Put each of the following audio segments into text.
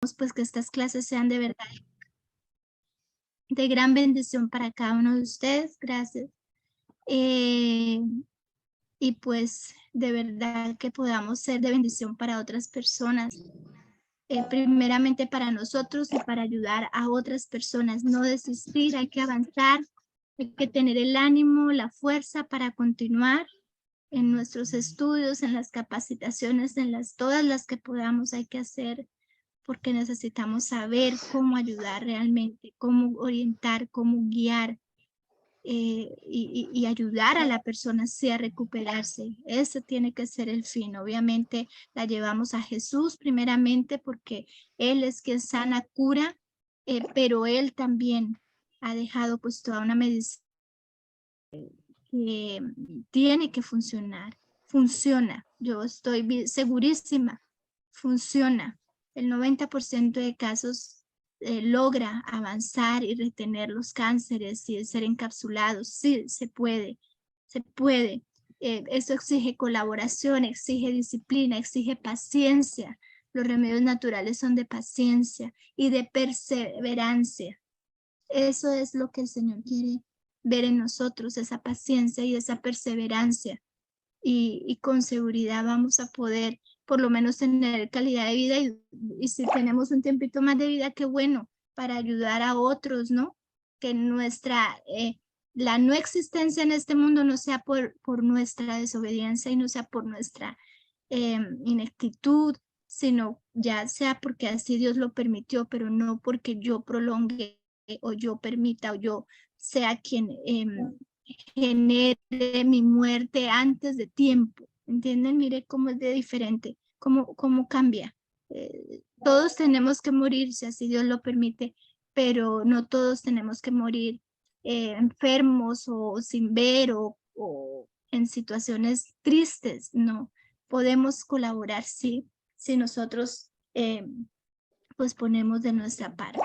Pedimos pues que estas clases sean de verdad de gran bendición para cada uno de ustedes. Gracias. Y pues de verdad que podamos ser de bendición para otras personas. Primeramente para nosotros y para ayudar a otras personas. No desistir, hay que avanzar, hay que tener el ánimo, la fuerza para continuar en nuestros estudios, en las capacitaciones, todas las que podamos hay que hacer, porque necesitamos saber cómo ayudar realmente, cómo orientar, cómo guiar y ayudar a la persona sí a recuperarse. Ese tiene que ser el fin. Obviamente la llevamos a Jesús primeramente porque Él es quien sana, cura, pero Él también ha dejado pues toda una medicina que tiene que funcionar. Funciona. Yo estoy segurísima. Funciona. El 90% de casos logra avanzar y retener los cánceres y ser encapsulados. Sí, se puede, se puede. Eso exige colaboración, exige disciplina, exige paciencia. Los remedios naturales son de paciencia y de perseverancia. Eso es lo que el Señor quiere ver en nosotros, esa paciencia y esa perseverancia. Y con seguridad vamos a poder por lo menos tener calidad de vida y si tenemos un tiempito más de vida, qué bueno, para ayudar a otros, ¿no? Que la no existencia en este mundo no sea por nuestra desobediencia y no sea por nuestra ineptitud, sino ya sea porque así Dios lo permitió, pero no porque yo prolongue o yo permita o yo sea quien genere mi muerte antes de tiempo. ¿Entienden? Mire cómo es de diferente, cómo cambia. Todos tenemos que morir si así Dios lo permite, pero no todos tenemos que morir enfermos o sin ver o en situaciones tristes, no. Podemos colaborar, sí, si nosotros pues ponemos de nuestra parte.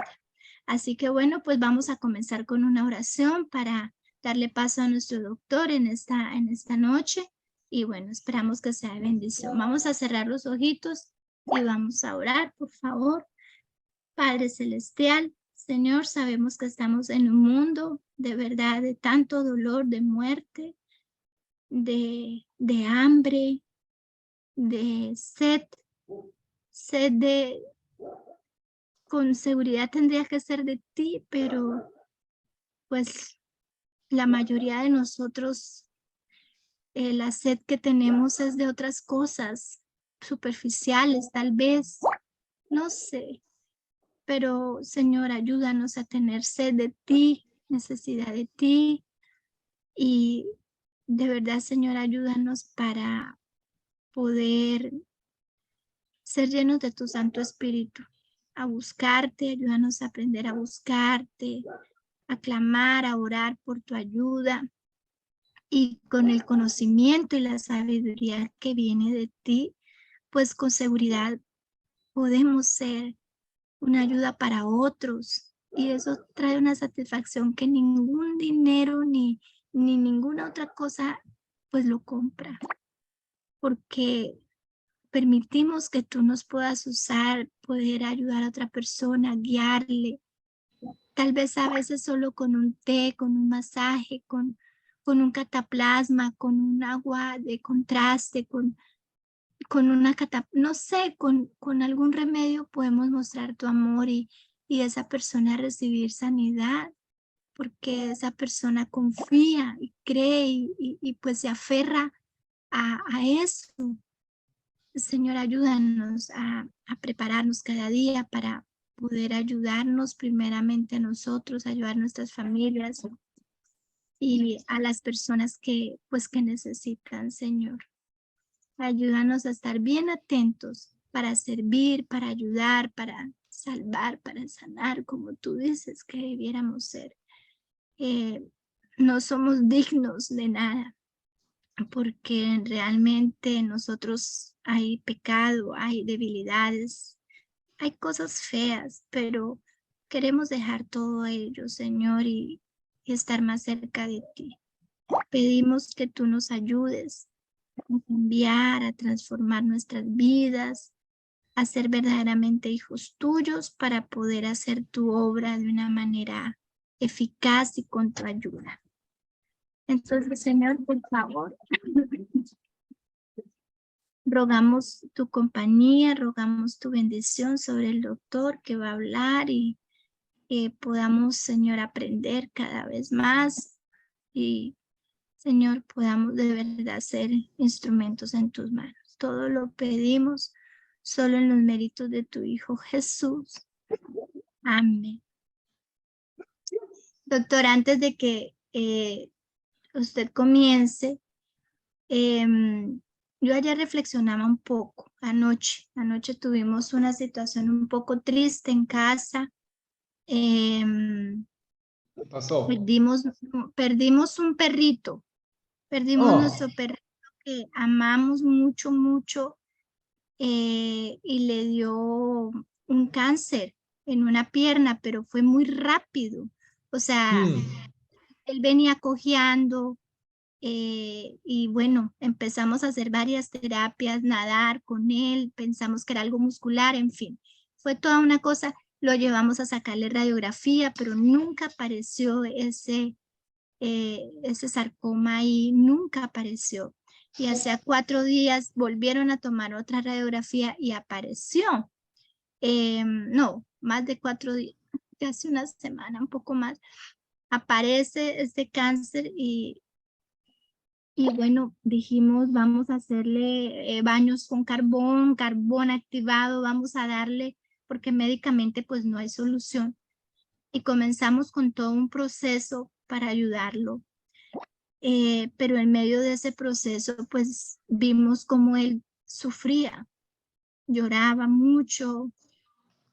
Así que bueno, pues vamos a comenzar con una oración para darle paso a nuestro doctor en esta noche. Y bueno, esperamos que sea de bendición. Vamos a cerrar los ojitos y vamos a orar, por favor. Padre Celestial, Señor, sabemos que estamos en un mundo de verdad de tanto dolor, de muerte, de hambre, de sed de, con seguridad tendría que ser de ti, pero pues la mayoría de nosotros, la sed que tenemos es de otras cosas superficiales, tal vez, no sé, pero Señor, ayúdanos a tener sed de ti, necesidad de ti y de verdad, Señor, ayúdanos para poder ser llenos de tu Santo Espíritu, a buscarte, ayúdanos a aprender a buscarte, a clamar, a orar por tu ayuda y con el conocimiento y la sabiduría que viene de ti, pues con seguridad podemos ser una ayuda para otros y eso trae una satisfacción que ningún dinero ni ninguna otra cosa pues lo compra, porque permitimos que tú nos puedas usar, poder ayudar a otra persona, guiarle, tal vez a veces solo con un té, con un masaje, con un cataplasma, con un agua de contraste, con una no sé, con algún remedio podemos mostrar tu amor y esa persona recibir sanidad, porque esa persona confía y cree y pues se aferra a eso. Señor, ayúdanos a prepararnos cada día para poder ayudarnos primeramente a nosotros, ayudar a nuestras familias y a las personas que necesitan, Señor. Ayúdanos a estar bien atentos para servir, para ayudar, para salvar, para sanar, como tú dices que debiéramos ser. No somos dignos de nada, porque realmente nosotros hay pecado, hay debilidades, hay cosas feas, pero queremos dejar todo ello, Señor, y estar más cerca de ti. Pedimos que tú nos ayudes a cambiar, a transformar nuestras vidas, a ser verdaderamente hijos tuyos para poder hacer tu obra de una manera eficaz y con tu ayuda. Entonces, Señor, por favor, rogamos tu compañía, rogamos tu bendición sobre el doctor que va a hablar y que podamos, Señor, aprender cada vez más y, Señor, podamos de verdad ser instrumentos en tus manos. Todo lo pedimos solo en los méritos de tu Hijo Jesús. Amén. Doctor, antes de que usted comience, yo ayer reflexionaba un poco, anoche tuvimos una situación un poco triste en casa. ¿Qué pasó? Perdimos un perrito, perdimos nuestro perrito que amamos mucho, mucho, y le dio un cáncer en una pierna, pero fue muy rápido. O sea, él venía cojeando, y bueno, empezamos a hacer varias terapias, nadar con él, pensamos que era algo muscular, en fin, fue toda una cosa. Lo llevamos a sacarle radiografía, pero nunca apareció ese sarcoma ahí, nunca apareció. Y hacía 4 días volvieron a tomar otra radiografía y apareció. No, más de 4 días, casi una semana, un poco más, aparece este cáncer y bueno, dijimos, vamos a hacerle baños con carbón activado, vamos a darle, porque médicamente pues no hay solución. Y comenzamos con todo un proceso para ayudarlo. Pero en medio de ese proceso pues vimos cómo él sufría, lloraba mucho,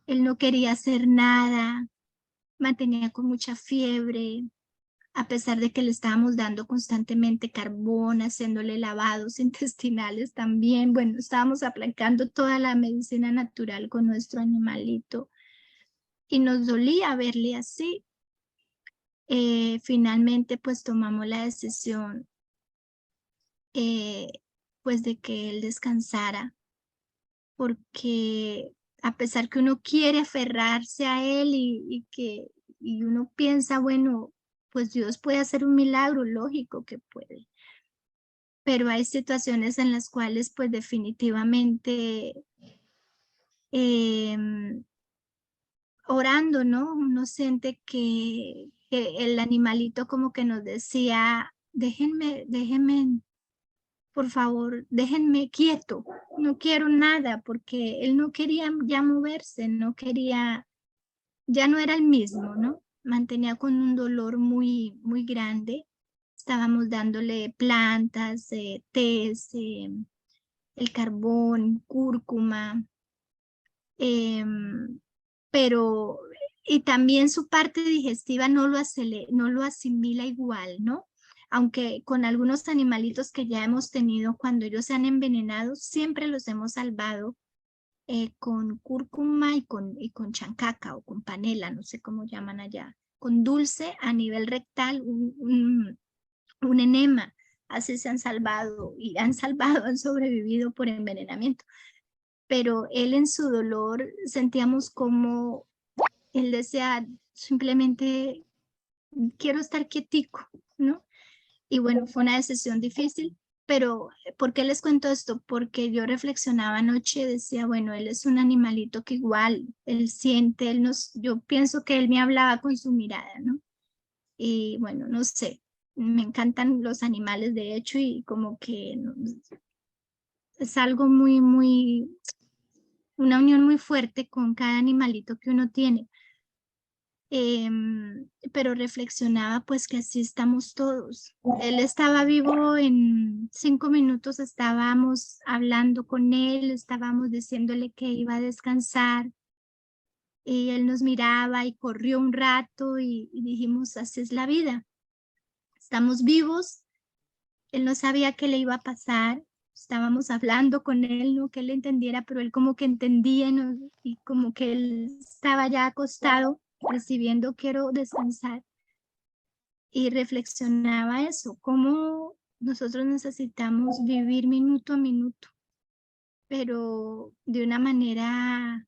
él no quería hacer nada, mantenía con mucha fiebre, a pesar de que le estábamos dando constantemente carbón, haciéndole lavados intestinales también. Bueno, estábamos aplicando toda la medicina natural con nuestro animalito y nos dolía verle así. Finalmente, pues tomamos la decisión pues de que él descansara, porque a pesar que uno quiere aferrarse a él y uno piensa, bueno, pues Dios puede hacer un milagro, lógico que puede, pero hay situaciones en las cuales pues definitivamente orando, ¿no? Uno siente que el animalito como que nos decía, déjenme, por favor, déjenme quieto, no quiero nada, porque él no quería ya moverse, no quería, ya no era el mismo, ¿no? Mantenía con un dolor muy, muy grande. Estábamos dándole plantas, tés, el carbón, cúrcuma, pero, y también su parte digestiva no lo asimila igual, ¿no? Aunque con algunos animalitos que ya hemos tenido, cuando ellos se han envenenado, siempre los hemos salvado con cúrcuma y con chancaca o con panela, no sé cómo llaman allá, con dulce a nivel rectal, un enema. Así se han salvado y han salvado, han sobrevivido por envenenamiento. Pero él en su dolor sentíamos como él decía simplemente quiero estar quietico, ¿no? Y bueno, fue una decisión difícil, pero ¿por qué les cuento esto? Porque yo reflexionaba anoche y decía, bueno, él es un animalito que igual, él siente, yo pienso que él me hablaba con su mirada, ¿no? Y bueno, no sé, me encantan los animales de hecho y como que es algo muy, muy, una unión muy fuerte con cada animalito que uno tiene. Pero reflexionaba pues que así estamos todos. Él estaba vivo, en 5 minutos estábamos hablando con él, estábamos diciéndole que iba a descansar y él nos miraba y corrió un rato y dijimos, así es la vida, estamos vivos. Él no sabía qué le iba a pasar, estábamos hablando con él, no que él entendiera, pero él como que entendía y como que él estaba ya acostado recibiendo quiero descansar y reflexionaba eso, cómo nosotros necesitamos vivir minuto a minuto, pero de una manera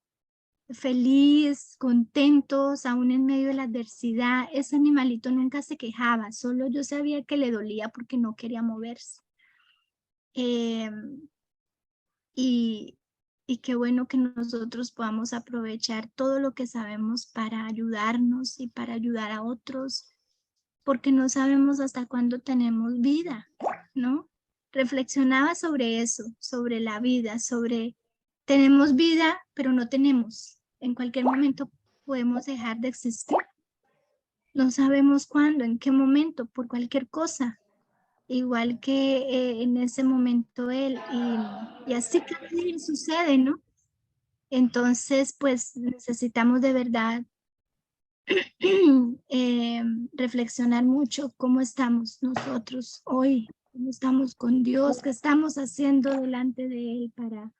feliz, contentos, aún en medio de la adversidad. Ese animalito nunca se quejaba, solo yo sabía que le dolía porque no quería moverse. Y, y qué bueno que nosotros podamos aprovechar todo lo que sabemos para ayudarnos y para ayudar a otros, porque no sabemos hasta cuándo tenemos vida, ¿no? Reflexionaba sobre eso, sobre la vida, sobre tenemos vida, pero no tenemos. En cualquier momento podemos dejar de existir. No sabemos cuándo, en qué momento, por cualquier cosa. Igual que en ese momento él. Y así cada día sucede, ¿no? Entonces, pues necesitamos de verdad reflexionar mucho cómo estamos nosotros hoy, cómo estamos con Dios, qué estamos haciendo delante de Él para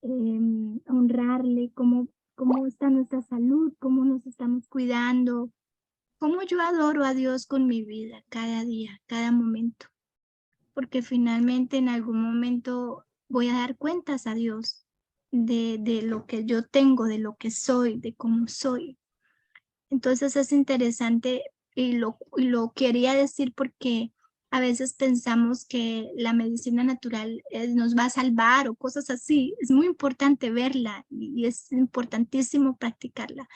honrarle, cómo está nuestra salud, cómo nos estamos cuidando, cómo yo adoro a Dios con mi vida cada día, cada momento, porque finalmente en algún momento voy a dar cuentas a Dios de lo que yo tengo, de lo que soy, de cómo soy. Entonces es interesante y lo quería decir porque a veces pensamos que la medicina natural nos va a salvar o cosas así. Es muy importante verla y es importantísimo practicarla,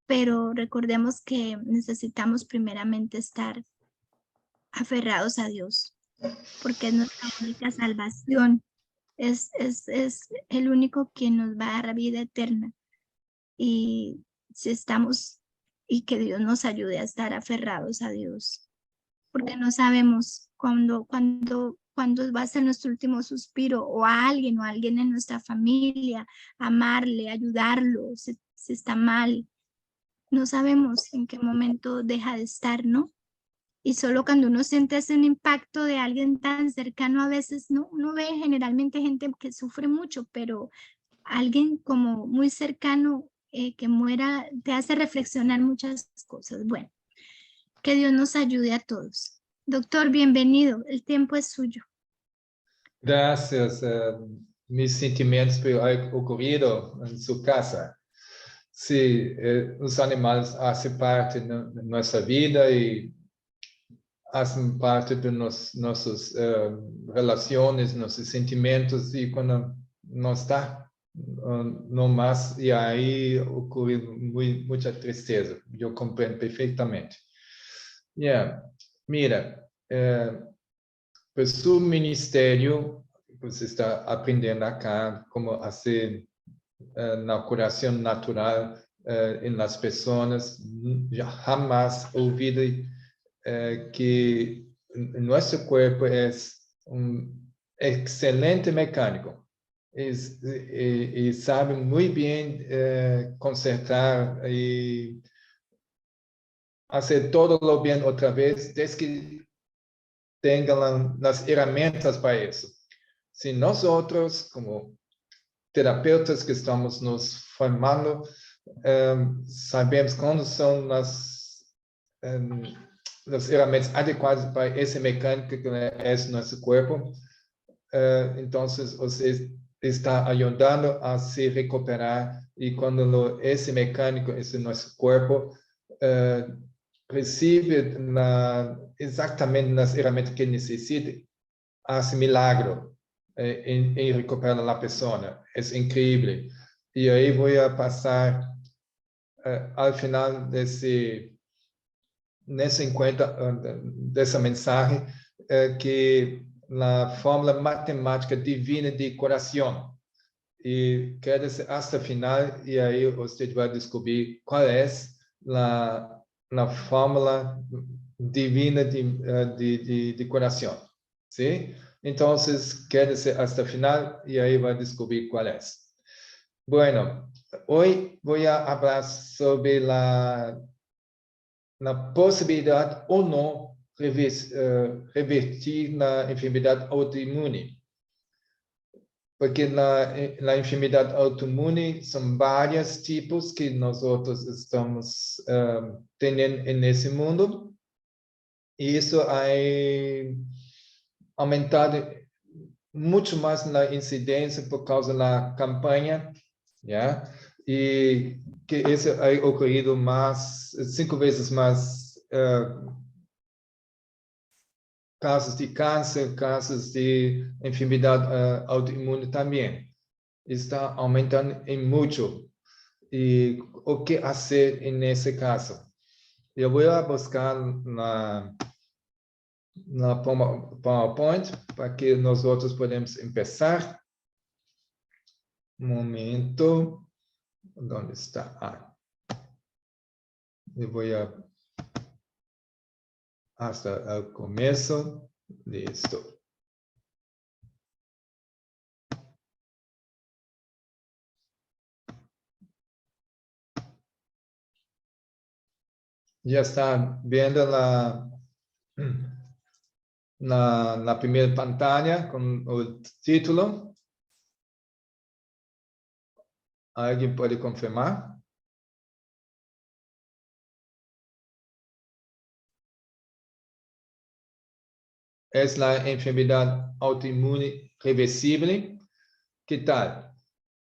pero recordemos que necesitamos primeramente estar aferrados a Dios, porque es nuestra única salvación. Es el único quien nos va a dar vida eterna. Y si estamos, y que Dios nos ayude a estar aferrados a Dios, porque no sabemos cuándo va a ser nuestro último suspiro, o a alguien en nuestra familia, amarle, ayudarlo, si está mal. No sabemos en qué momento deja de estar, ¿no? Y solo cuando uno siente ese un impacto de alguien tan cercano, a veces no, uno ve generalmente gente que sufre mucho, pero alguien como muy cercano que muera te hace reflexionar muchas cosas. Bueno, que Dios nos ayude a todos. Doctor, bienvenido, el tiempo es suyo. Gracias. Mis sentimientos por algo ocurrido en su casa. Sí, os animais hacen parte de nossa vida e hacen parte de nossas relações, nossos sentimentos, e quando não está, não mais, e aí ocorre muita tristeza. Eu compreendo perfeitamente. Yeah. Mira, pues su ministério, você está aprendendo acá como fazer na curação natural em las pessoas. Jamás olvide que nosso corpo é excelente mecânico e sabe muito bem consertar e fazer todo o bem outra vez, desde que tenham as ferramentas para isso. Se nós outros, como terapeutas que estamos nos formando, sabemos quando são as ferramentas adequadas para esse mecânico que é nosso corpo, então você está ajudando a se recuperar, e quando esse mecânico, esse nosso corpo, recebe exatamente nas ferramentas que necessita, faz milagre em recuperar a pessoa. É incrível. E aí vou passar ao final nesse encontro dessa mensagem que a fórmula matemática divina de coração. E queda-se até o final, e aí você vai descobrir qual é a fórmula divina de coração. Sim? Então, quede-se até o final e aí vai descobrir qual é. Bueno, hoje vou falar sobre a possibilidade ou não revertir na enfermidade autoimune. Porque na enfermidade autoimune são vários tipos que nós outros estamos tendo nesse mundo. E isso é aumentado muito mais na incidência por causa da campanha, yeah? E que isso é ocorrido 5 vezes mais casos de câncer, casos de enfermidade autoimune também. Está aumentando em muito. E o que fazer nesse caso? Eu vou buscar na PowerPoint para que nós outros podemos começar. Momento. Onde está? Eu vou hasta o começo. Listo. Já está vendo na primeira pantalla com o título? Alguém pode confirmar? É a enfermidade autoimune reversível. Que tal?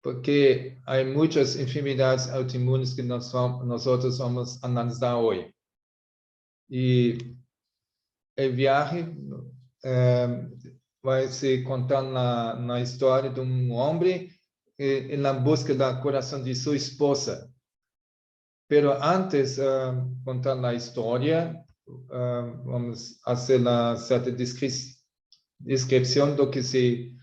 Porque há muitas enfermidades autoimunes que nós outros vamos analisar hoje. E a viagem vai se contar na história de um homem na busca do coração de sua esposa. Pero antes contar a história, vamos fazer uma certa descrição do que se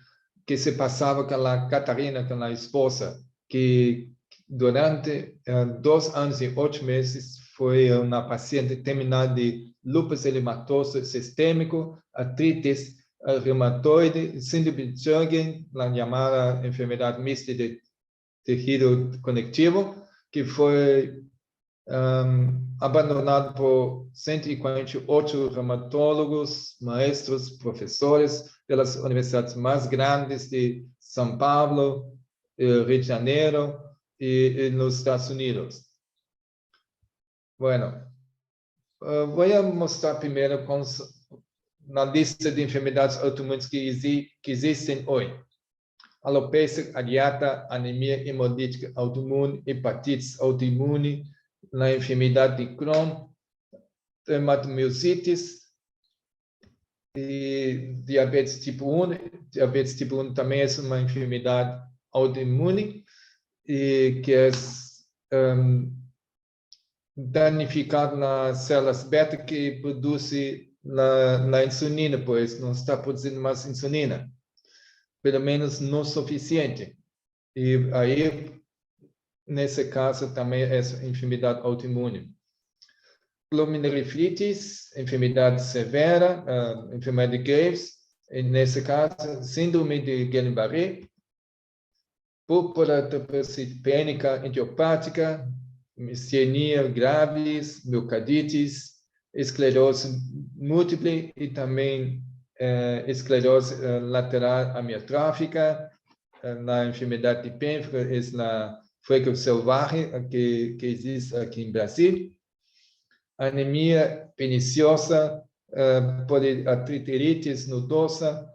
passava com a Catarina, com a esposa, que durante 2 anos e 8 meses foi uma paciente terminal de lúpus eritematoso sistêmico, artrite reumatoide, síndrome de Sjögren, a chamada enfermidade mista de tecido conectivo, que foi abandonado por 148 reumatólogos, maestros, professores pelas universidades mais grandes de São Paulo, Rio de Janeiro e nos Estados Unidos. Bueno, vou mostrar primeiro na lista de enfermidades autoimunes que existem hoje. Alopecia areata, anemia hemolítica autoimune, hepatite autoimune, na enfermidade de Crohn, dermatomiositis e diabetes tipo 1. Diabetes tipo 1 também é uma enfermidade autoimune e que é danificada nas células beta que produzem na insulina, pois não está produzindo mais insulina, pelo menos não suficiente. E aí, nesse caso, também é enfermidade autoimune. Glomerulonefrites, enfermidade severa, enfermidade de Graves, e nesse caso, síndrome de Guillain-Barré, púrpura trombocitopênica idiopática, miastenia graves, miocardites, esclerose múltipla e também esclerose lateral amiotrófica. Na enfermidade de Pemphigus, é na febre selvagem que existe aqui em Brasil. Anemia perniciosa, poliarteritis nodosa,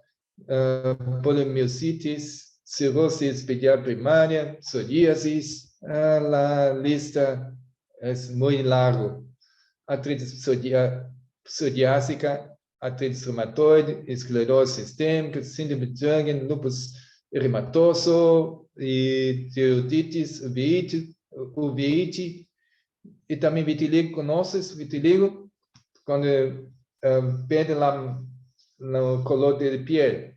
polimiositis, cirrose pediátrica primária, psoríase. A lista é muito larga. Artritis psoriásica, artritis reumatoide, esclerose sistêmica, síndrome de Sjögren, lúpus eritematoso e tireoiditis, uveíte. E também vitiligo, conheces vitiligo? Quando perde no color da pele,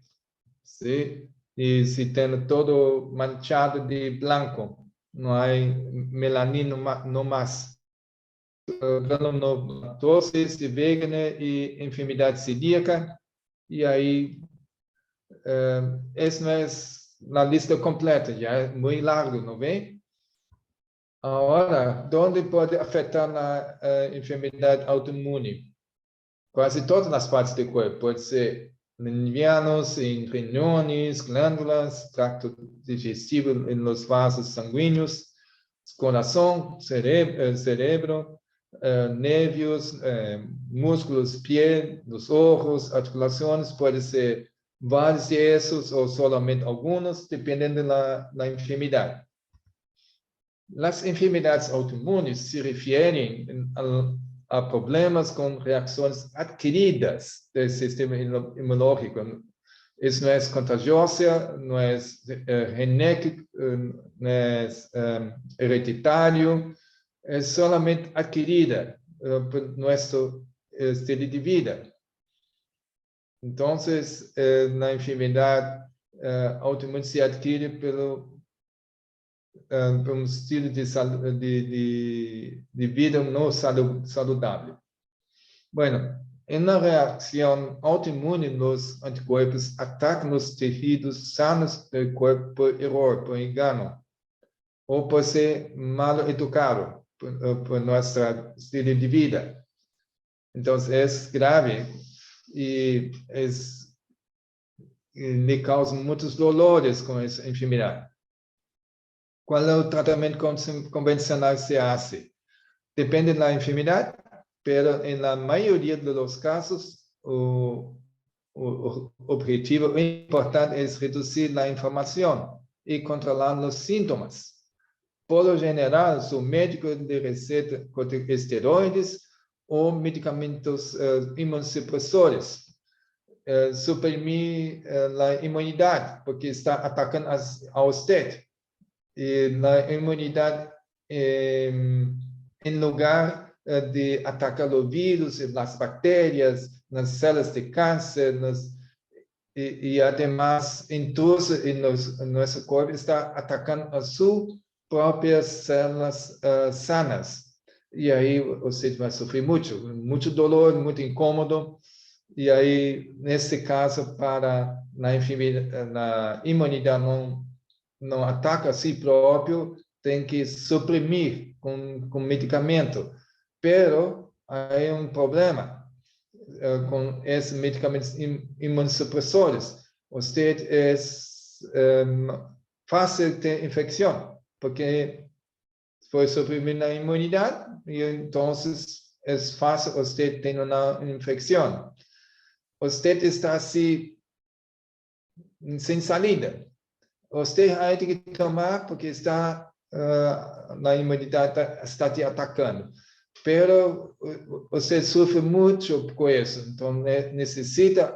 sim? E se tem todo manchado de branco, não há melanina não mais. Granulomatose, Wegener e enfermidade celíaca. E aí, essa não é na lista completa, já é muito largo, não vem? Agora, onde pode afetar a enfermidade autoimune? Quase todas as partes do corpo. Pode ser nervianos, em riñones, glândulas, tracto digestivo, nos vasos sanguíneos, coração, cérebro, nervos, músculos, pele, os olhos, articulações. Pode ser vários de esses ou solamente algunos, dependendo da enfermidade. As enfermidades autoimunes se referem a problemas com reações adquiridas do sistema imunológico. Isso não é contagiosa, não é genético, não é hereditário, é solamente adquirida por nosso estilo de vida. Então, na enfermidade autoimune se adquire por um estilo de vida não saudável. Bueno, na reação autoimune, os anticorpos atacam os tecidos sanos do corpo por erro, por engano, ou por ser mal educado por nosso estilo de vida. Então, é grave e lhe causa muitos dolores com essa enfermidade. Qual é o tratamento convencional se faz? Depende da enfermidade, mas na maioria dos casos, o objetivo importante é reduzir a inflamação e controlar os sintomas. Por lo general, o médico de receita corticosteroides ou medicamentos imunossupressores. Suprimir a imunidade, porque está atacando a você. E na imunidade, em lugar de atacar o vírus, as bactérias, nas células de câncer, e ademais, intruso em nosso corpo, está atacando as suas próprias células sanas. E aí você vai sofrer muito dolor, muito incômodo. E aí, nesse caso, na imunidade não ataca a si próprio, tem que suprimir com medicamento. Pero aí é um problema com esses medicamentos imunossupressores. Você é fácil ter infecção, porque foi suprimir a imunidade e então é fácil você ter uma infecção. Você está assim, sem saída. Você vai ter que tomar porque a imunidade está te atacando. Pero você sofre muito com isso. Então, necessita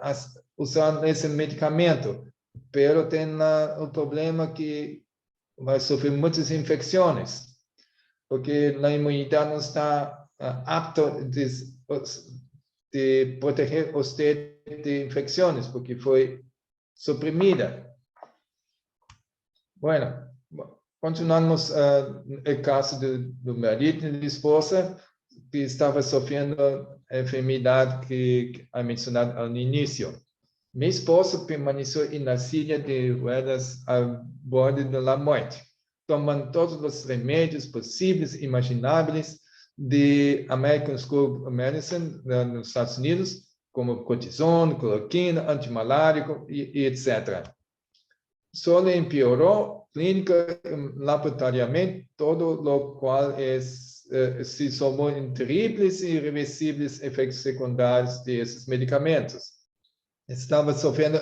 usar esse medicamento. Pero tem o problema que vai sofrer muitas infecções. Porque a imunidade não está apta de proteger você de infecções, porque foi suprimida. Bueno, continuamos o caso do marido e da esposa que estava sofrendo a enfermidade que eu mencionado no início. Minha esposa permaneceu na silla de ruedas ao borde da morte, tomando todos os remédios possíveis e imagináveis de American School of Medicine nos Estados Unidos, como cortisona, cloroquina, antimalárico e etc. Só empeorou clínica laboratoriamente, todo o qual se somou em terríveis e irreversíveis efeitos secundários desses medicamentos. Estava sofrendo,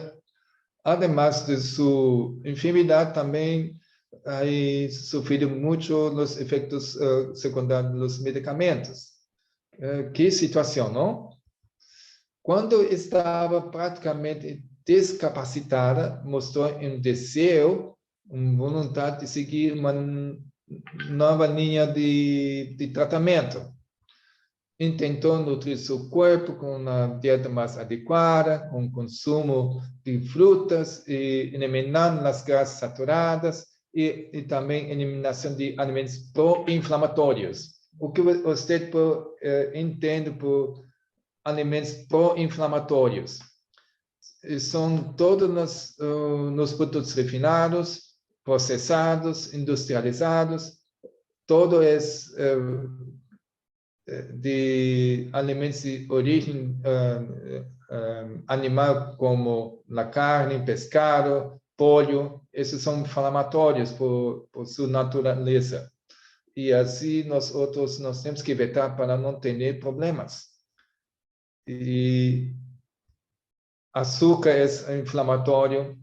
además de sua enfermidade, também sofrido muito os efeitos secundários dos medicamentos. Que situação, não? Quando estava praticamente descapacitada, mostrou um desejo, uma vontade de seguir uma nova linha de tratamento. Intentou nutrir seu corpo com uma dieta mais adequada, com consumo de frutas, e eliminando as graxas saturadas e também eliminação de alimentos pró-inflamatórios. O que você entende por alimentos pró-inflamatórios? São todos nos produtos refinados, processados, industrializados, todo é de alimentos de origem animal, como a carne, pescado, pollo. Esses são inflamatórios por sua natureza. E assim nós temos que evitar para não ter problemas. E açúcar é inflamatório,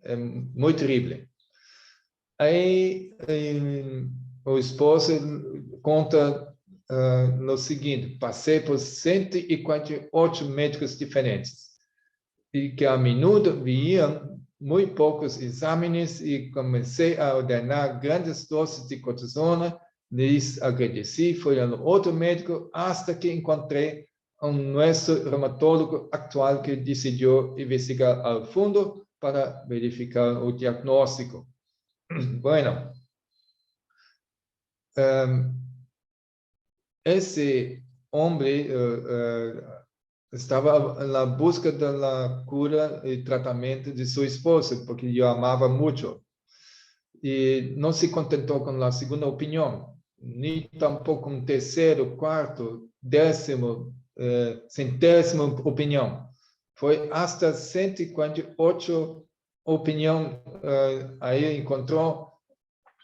é muito terrível. Aí o esposo conta no seguinte: passei por 148 médicos diferentes e que a menudo vinham muito poucos exames e comecei a ordenar grandes doses de cortisona. Lhes agradeci, fui ao outro médico até que encontrei nosso reumatólogo atual que decidiu investigar ao fundo para verificar o diagnóstico. Bueno, esse homem estava na busca da cura e tratamento de sua esposa, porque eu amava muito. E não se contentou com a segunda opinião, nem tampouco com terceiro, quarto, décimo, centésima opinião. Foi hasta 148 opinião, aí encontrou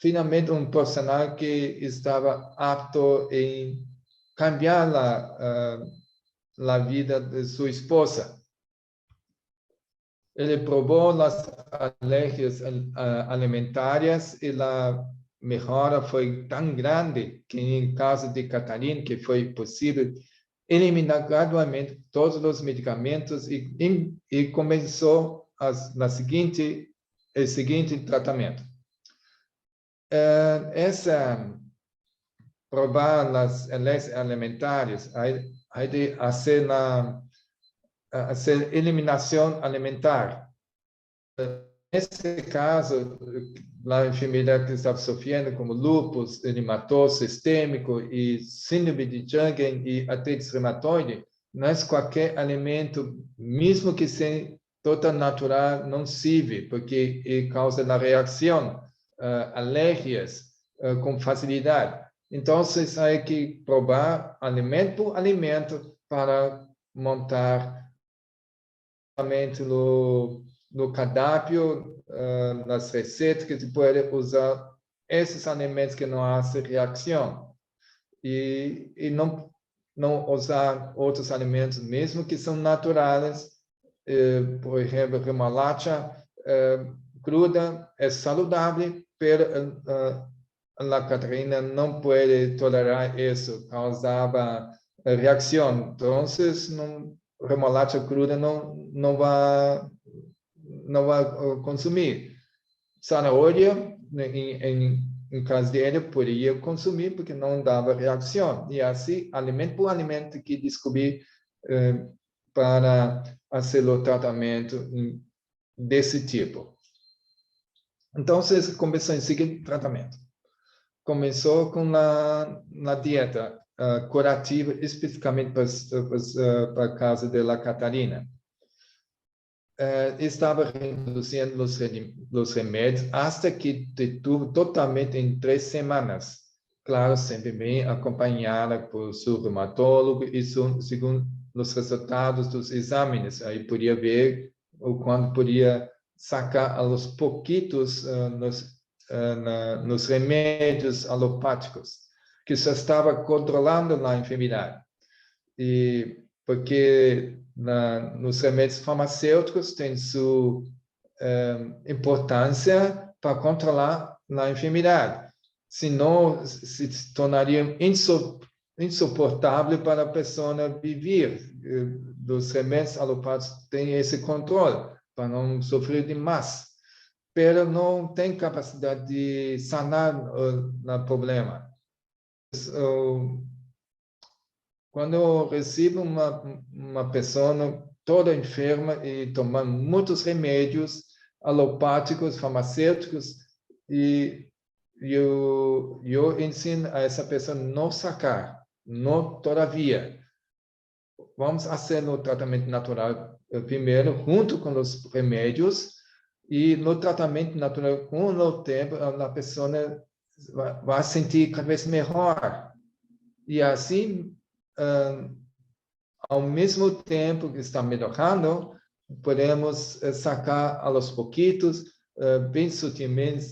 finalmente um profissional que estava apto em cambiar a vida de sua esposa. Ele provou as alergias alimentares e a melhora foi tão grande que, em caso de Catarina, que foi possível eliminar gradualmente todos os medicamentos e começou o seguinte tratamento. Provar as alergias alimentares, aí de fazer eliminação alimentar. Nesse caso, a enfermidade que estava sofrendo, como lúpus, eritematoso sistêmico e síndrome de Sjögren e artrite reumatoide, não é qualquer alimento, mesmo que seja total natural, não serve, porque causa a reação, alergias com facilidade. Então, há que provar alimento por alimento para montar no cardápio, nas receitas, que se pode usar esses alimentos que não hacen reação. E não usar outros alimentos, mesmo que são naturais. Por exemplo, remolacha cruda é saudável, mas a Catarina não pode tolerar isso, causava reação. Então, remolacha cruda não vai consumir. Zanahoria, em caso dele, poderia consumir porque não dava reação. E assim, alimento por alimento que descobri para fazer o tratamento desse tipo. Então, começou em seguinte tratamento. Começou com a dieta curativa, especificamente para a casa da Catarina. Estava reduzindo os remédios até que detuvo totalmente em 3 semanas. Claro, sempre bem acompanhada por seu reumatólogo e segundo os resultados dos exames. Aí podia ver o quanto podia sacar aos pouquitos nos remédios alopáticos, que só estava controlando a enfermidade. E porque nos remédios farmacêuticos tem sua importância para controlar a enfermidade. Senão, se tornaria insuportável para a pessoa viver. Os remédios alopáticos têm esse controle, para não sofrer demais. Mas não tem capacidade de sanar o problema. Quando eu recebo uma pessoa toda enferma e tomando muitos remédios alopáticos, farmacêuticos, e eu ensino a essa pessoa não sacar, não todavia. Vamos fazer o tratamento natural primeiro, junto com os remédios, e no tratamento natural, com o tempo, a pessoa vai sentir cada vez melhor. E assim, ao mesmo tempo que está melhorando, podemos sacar aos pouquitos, bem sutilmente,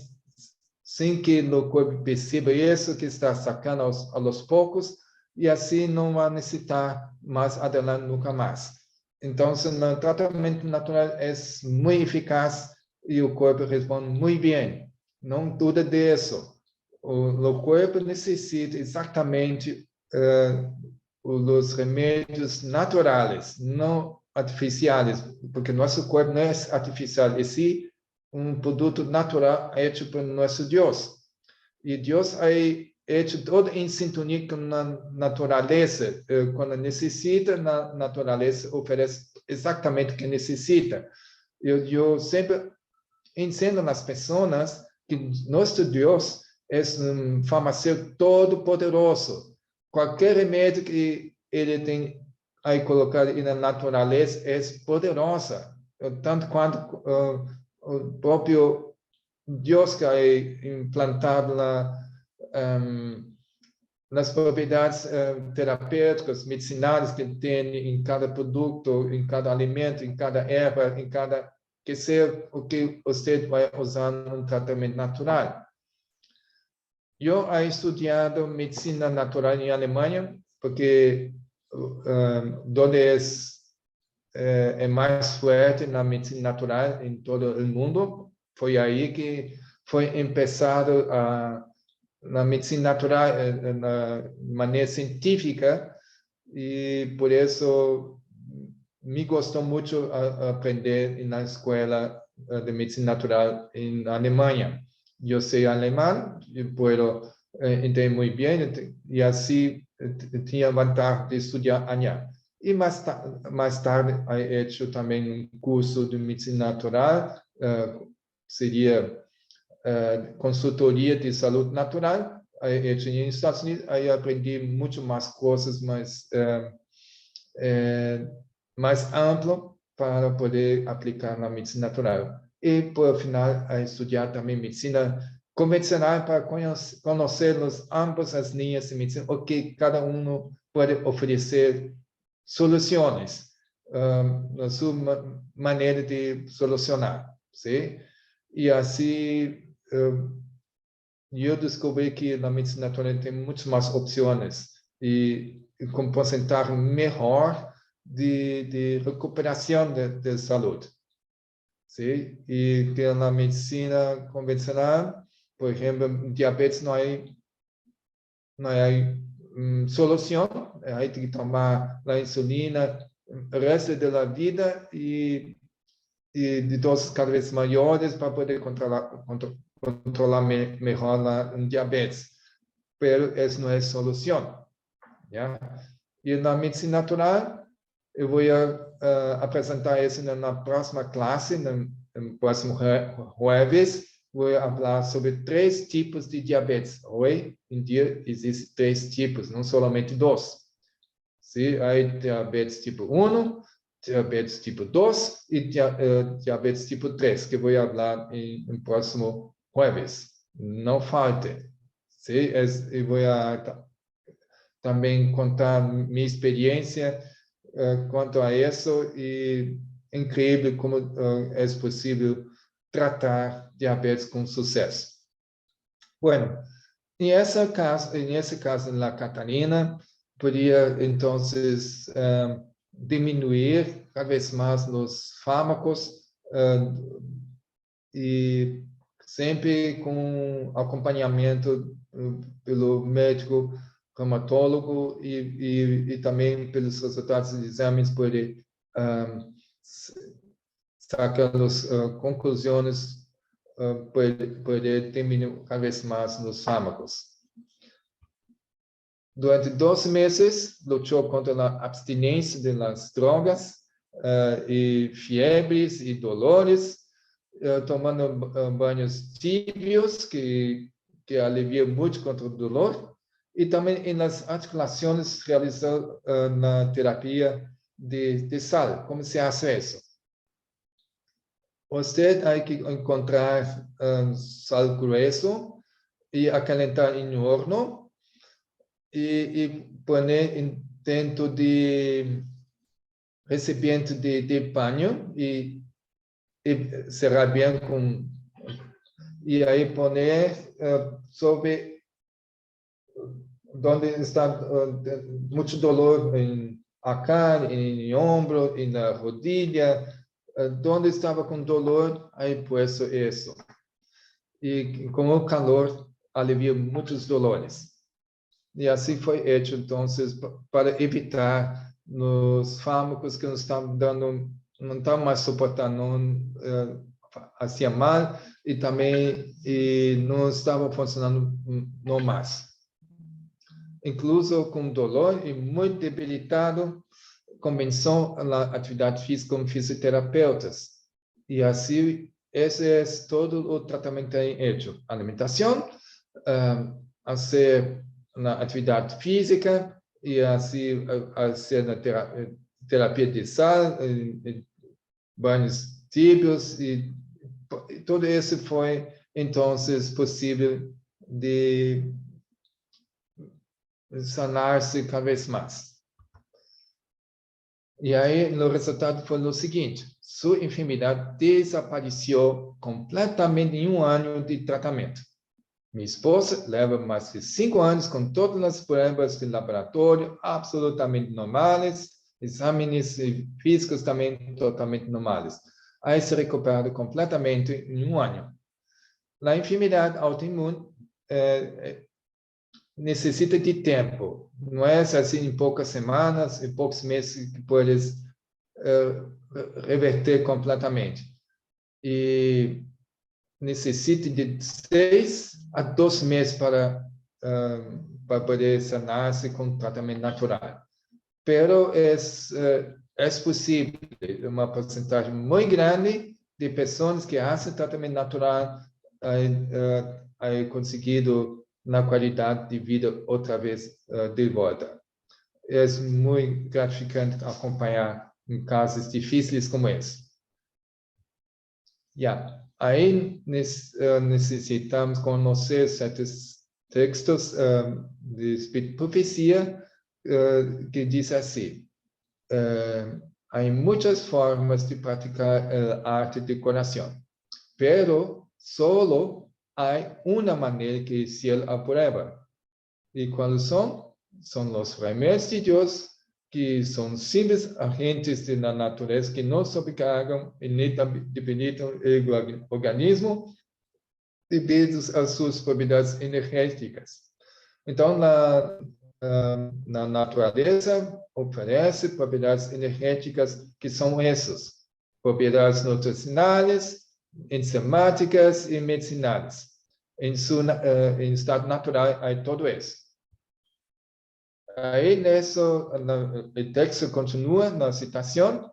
sem que o corpo perceba isso, que está sacando aos poucos, e assim não vai necessitar mais adelante nunca mais. Então, o tratamento natural é muito eficaz e o corpo responde muito bem. Não duda disso. O corpo necessita exatamente os remédios naturais, não artificiais, porque nosso corpo não é artificial, é sim um produto natural feito por nosso Deus. E Deus é hecho todo em sintonia com a natureza. Quando necessita, a natureza oferece exatamente o que necessita. Eu sempre ensino às pessoas que nosso Deus é um farmacêutico todo poderoso. Qualquer remédio que ele tem aí colocado na natureza é poderosa, tanto quanto o próprio Deus que é implantado nas propriedades terapêuticas, medicinais que tem em cada produto, em cada alimento, em cada erva, em cada que seja o que você vai usar no tratamento natural. Eu he estudado medicina natural em Alemanha, porque onde é mais forte na medicina natural em todo o mundo, foi aí que foi começado na medicina natural, na maneira científica, e por isso me gostou muito aprender na escola de medicina natural em Alemanha. Eu sei alemão, e posso entender muito bem, e assim tinha vantagem de estudar allá. E mais tarde, eu fiz também um curso de medicina natural, seria consultoria de saúde natural. Eu tinha nos Estados Unidos, aí aprendi muito mais coisas, mais amplo para poder aplicar na medicina natural. E, por final, a estudar também medicina convencional para conhecer ambas as linhas de medicina, o que cada um pode oferecer soluções na sua maneira de solucionar, sim? E assim eu descobri que na medicina natural tem muitas mais opções e com porcentagem melhor de recuperação de saúde. Sim? E que na medicina convencional, por exemplo, diabetes não é solução, aí tem que tomar a insulina o resto da vida e de doses cada vez maiores para poder controlar melhor o diabetes. Mas essa não é a solução. Yeah? E na medicina natural, eu vou apresentar isso na próxima classe, no próximo jueves. Vou falar sobre 3 tipos de diabetes. Hoje em dia existem 3 tipos, não somente 2. Sim? Aí diabetes tipo 1, diabetes tipo 2 e diabetes tipo 3, que vou falar no próximo jueves. Não falte. Sim? Eu vou também contar minha experiência quanto a isso e incrível como é possível tratar diabetes com sucesso. Bueno, nesse caso, na Catarina, podia, então, diminuir cada vez mais os fármacos e sempre com acompanhamento pelo médico reumatólogo e também pelos resultados de exames poder sacar as conclusões poder diminuir cada vez mais os fármacos. Durante 12 meses, lutou contra a abstinência das drogas e febres e dolores, tomando banhos tíbios que aliviam muito contra o dolor, e também nas articulações realizou na terapia de sal. Como se faz isso? Você tem que encontrar sal grueso e acalentar em horno e pôr dentro de recipiente de banho e serrar bem com e aí pôr sobre onde está muito dolor acá, em ombro, e na rodilha, onde estava com dolor, aí puesto isso. E com o calor, alivia muitos dolores. E assim foi feito, então, para evitar nos fármacos que nos estão dando, não estão mais suportando, não fazia mal e também não estava funcionando não mais. Incluso com dor e muito debilitado, começou a atividade física com fisioterapeutas. E assim, esse é todo o tratamento feito. Alimentação, fazer na atividade física e assim fazer na terapia de sal, banhos tíbios e tudo isso foi então possível de sanar-se cada vez mais. E aí, o resultado foi o seguinte: sua enfermidade desapareceu completamente em 1 ano de tratamento. Minha esposa leva mais de 5 anos com todas as provas de laboratório absolutamente normais, exames físicos também totalmente normais. Aí se recupera completamente em 1 ano. A enfermidade autoimune necessita de tempo. Não é assim em poucas semanas, em poucos meses que podes reverter completamente. E necessita de 6 a 12 meses para poder sanar-se com tratamento natural. Pero é possível, uma porcentagem muito grande de pessoas que fazem tratamento natural conseguido na qualidade de vida outra vez de volta. É muito gratificante acompanhar em casos difíceis como esse. Aí necessitamos conhecer certos textos de Espírito Profecia que diz assim: há muitas formas de praticar a arte de curação, pero solo há uma maneira que se aprueba. E quais são? São os remédios de Deus, que são simples agentes da natureza que não sobrecarregam e nem debilitam o organismo devido às suas propriedades energéticas. Então, na natureza, oferece propriedades energéticas que são essas: propriedades nutricionais, enzimáticas e medicinais. Em estado natural, há tudo isso. Aí, o texto continua na citação,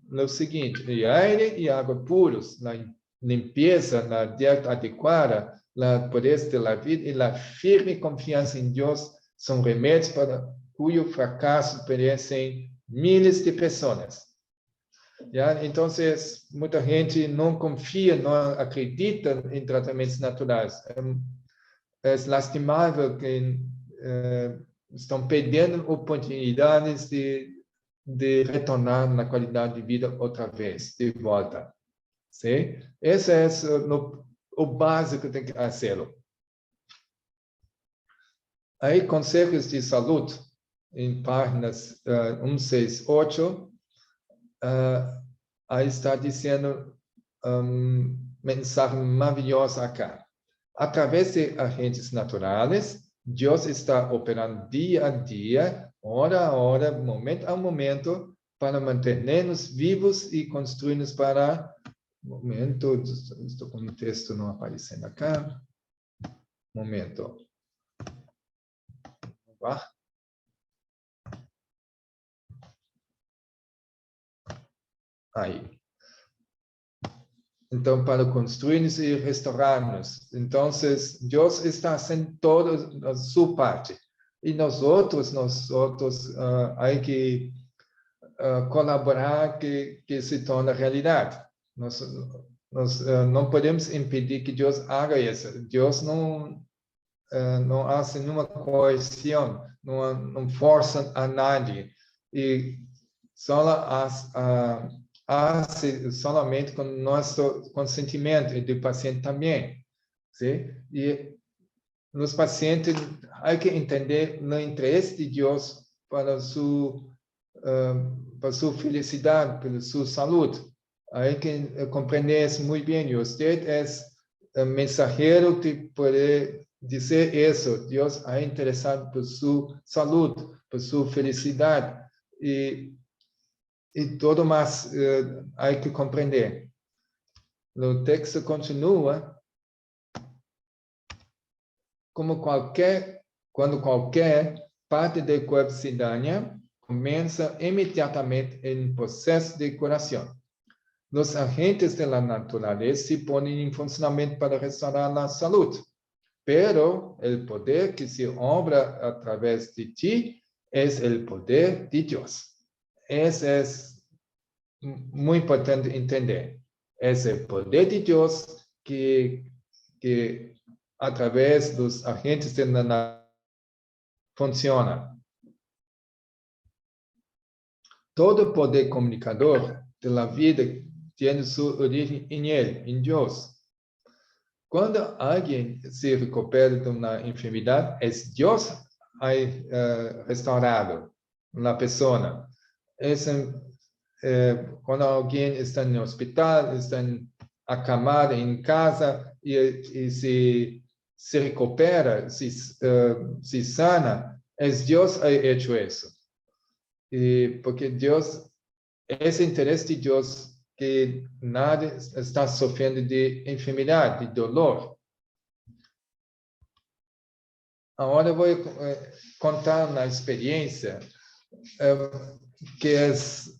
no seguinte: e aire e água puros, na limpeza, na dieta adequada, na pureza da vida e na firme confiança em Deus são remédios para cujo fracasso perecem milhares de pessoas. Então, muita gente não confia, não acredita em tratamentos naturais. É lastimável que estão perdendo oportunidades de retornar na qualidade de vida outra vez, de volta. Sim? Esse é o básico que tem que fazer. Aí, conselhos de saúde, em páginas 168, aí está dizendo mensagem maravilhosa acá. Através de agentes naturais, Deus está operando dia a dia, hora a hora, momento a momento, para manter-nos vivos e construir-nos para... Momento, estou com o texto não aparecendo acá. Momento. Aí. Então, para construir-nos e restaurar-nos. Então, Deus está fazendo toda a sua parte. E nós outros há que colaborar que se torne realidade. Nós não podemos impedir que Deus haga isso. Deus não faz nenhuma coerção, não força a nadie. E só somente com nosso consentimento e do paciente também. Sim? E nos pacientes há que entender o interesse de Deus para sua para sua felicidade, pela sua saúde. Hay que comprender muy bien. Y usted es el mensajero que puede decir eso. Dios ha interesado por su salud, por su felicidad. Y todo más hay que comprender. El texto continúa como cuando cualquier parte del cuerpo se daña, comienza inmediatamente el proceso de curación. Los agentes de la naturaleza se ponen en funcionamiento para restaurar la salud, pero el poder que se obra a través de ti es el poder de Dios. Eso es muy importante entender. Es el poder de Dios que a través de los agentes de la naturaleza funciona. Todo poder comunicador de la vida tiene su origen en Él, en Dios. Cuando alguien se recupera de una enfermedad, es Dios restaurado la persona. Cuando alguien está en el hospital, está acamado en casa y se recupera, se sana, es Dios ha hecho eso. Porque Dios, ese interés de Dios que nadie está sufriendo de enfermedad, de dolor. Ahora voy a contar una experiencia que es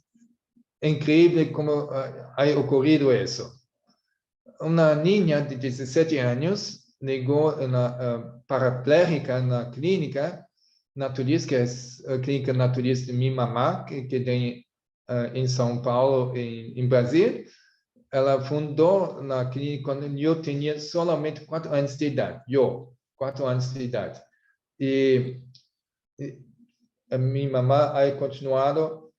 increíble cómo ha ocurrido eso. Una niña de 17 años llegó parapléjica en la clínica naturista, que es la clínica naturista de mi mamá, que tem em São Paulo, em Brasil. Ela fundou na clínica quando eu tinha solamente 4 anos de idade. 4 anos de idade. E a minha mamá ha continuado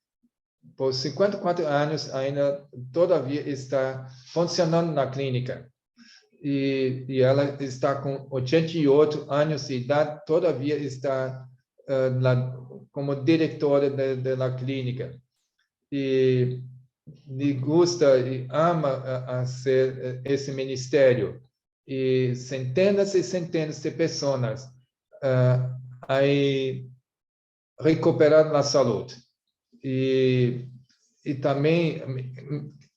por 54 anos, ainda todavia está funcionando na clínica. E ela está com 88 anos de idade, todavia está como diretora da clínica. E lhe gusta e ama ser esse ministério. E centenas de pessoas aí recuperado a saúde. E também,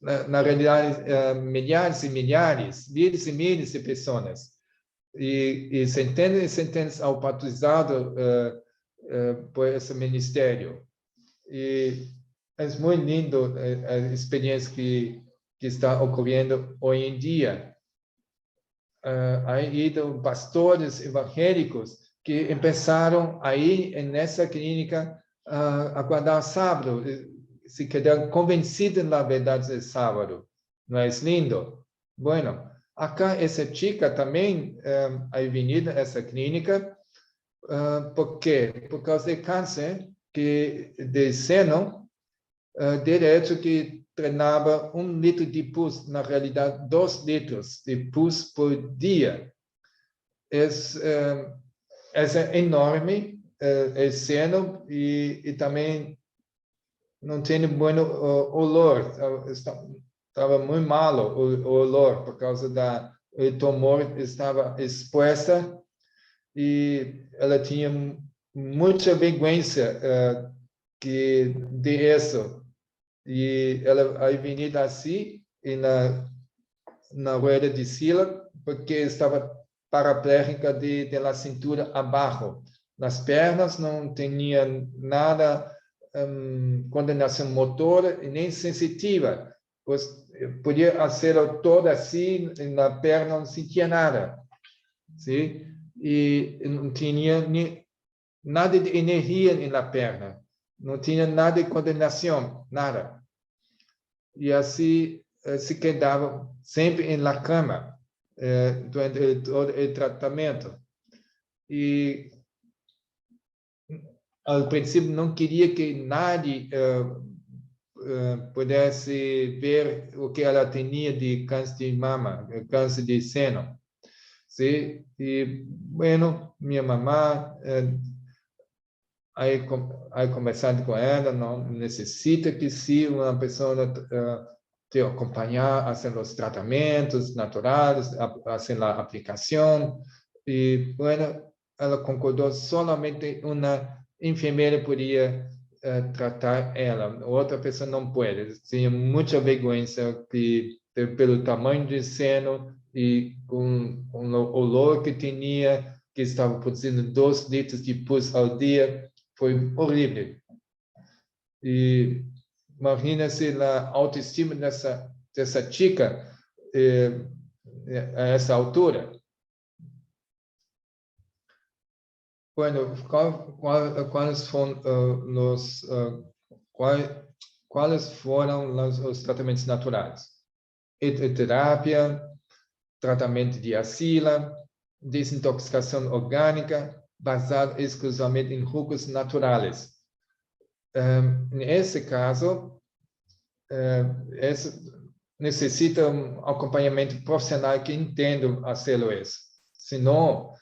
na realidade, milhares e milhares, miles e miles de pessoas. E centenas ao batizado por esse ministério. E é muito lindo a experiência que está ocorrendo hoje em dia. Há ido pastores evangélicos que começaram aí nessa clínica a guardar sábado, se quedaram convencidos na verdade de sábado. Não é lindo? Bueno, acá essa chica também ha venido a essa clínica. Por quê? Por causa de câncer de seno, direto que treinava 1 litro de pus, na realidade 2 litros de pus por dia. É enorme o seno e também não tem bom olor. Estava muito malo o olor por causa do tumor estava exposta e ela tinha muita vergonha de isso. E ela aí vinha assim na rueda de sila porque estava paraplégica de la cintura abaixo. Nas pernas não tinha nada coordenação motora e nem sensitiva. Pois podia fazer toda assim, na perna não sentia nada. Sim? E não tinha nada de energia na perna. Não tinha nada de coordenação, nada. E assim se quedava sempre na cama durante todo o tratamento. E ao princípio não queria que nadie pudesse ver o que ela tinha de câncer de mama, câncer de seno. Sim? E, bueno, minha mamã aí conversando com ela, não necessita que se uma pessoa te acompanhar, fazer os tratamentos naturais, fazer a aplicação, e, bueno, ela concordou, solamente uma enfermeira podia tratar ela, outra pessoa não pode. Tinha muita vergonha que, pelo tamanho do seno e com o olor que tinha, que estava produzindo 2 litros de pus ao dia, foi horrível. E imagina-se a autoestima dessa chica a essa altura. Bueno, ¿cuáles foram os tratamentos naturais? Terapia, tratamento de arcila, desintoxicação orgânica, basado exclusivamente em jugos naturais. Nesse caso, necessita um acompanhamento profissional que entenda fazer isso. Senão,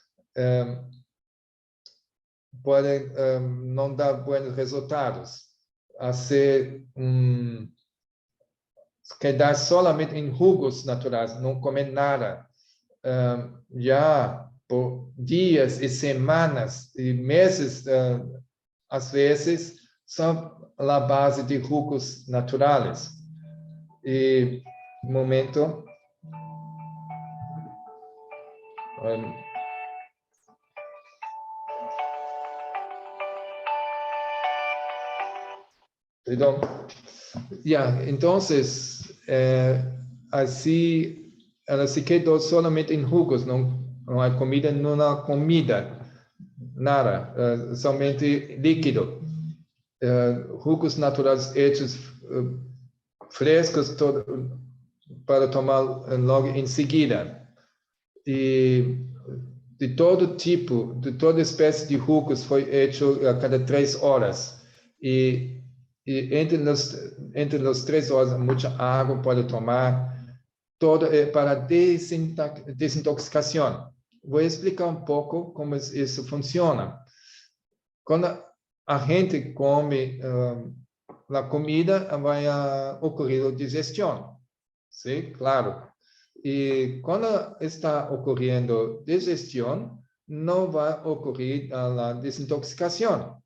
pode não dar bons resultados. Quedar somente em jugos naturais, não comer nada, já por dias e semanas e meses, às vezes, são a base de jugos naturais. E, um momento. Perdão. Então, assim, ela se quedou somente em jugos, não há comida, não há comida, nada, somente líquido. Jugos naturais hechos frescos para tomar logo em seguida. E de todo tipo, de toda espécie de jugos foi feito a cada 3 horas. E entre as 3 horas, muita água pode tomar, todo para desintoxicação. Vou explicar um pouco como isso funciona. Quando a gente come a comida, vai ocorrer a digestão. Sim, claro. E quando está ocorrendo digestão, não vai ocorrer a desintoxicação.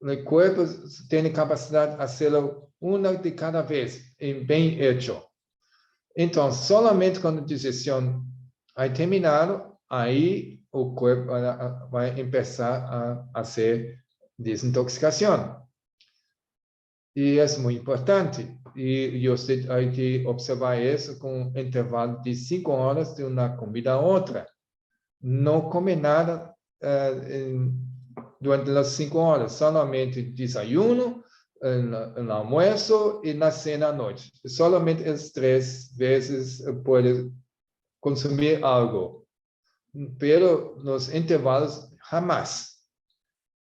O corpo tem capacidade de fazê-lo uma de cada vez, bem feito. Então, somente quando a digestão é terminada, aí o corpo vai começar a fazer desintoxicação. E é muito importante. E você tem que observar isso com um intervalo de 5 horas de uma comida a outra. Não comer nada durante as 5 horas, somente desayuno, no almoço e na cena à noite. Somente as 3 vezes pode consumir algo. Pero nos intervalos, jamais.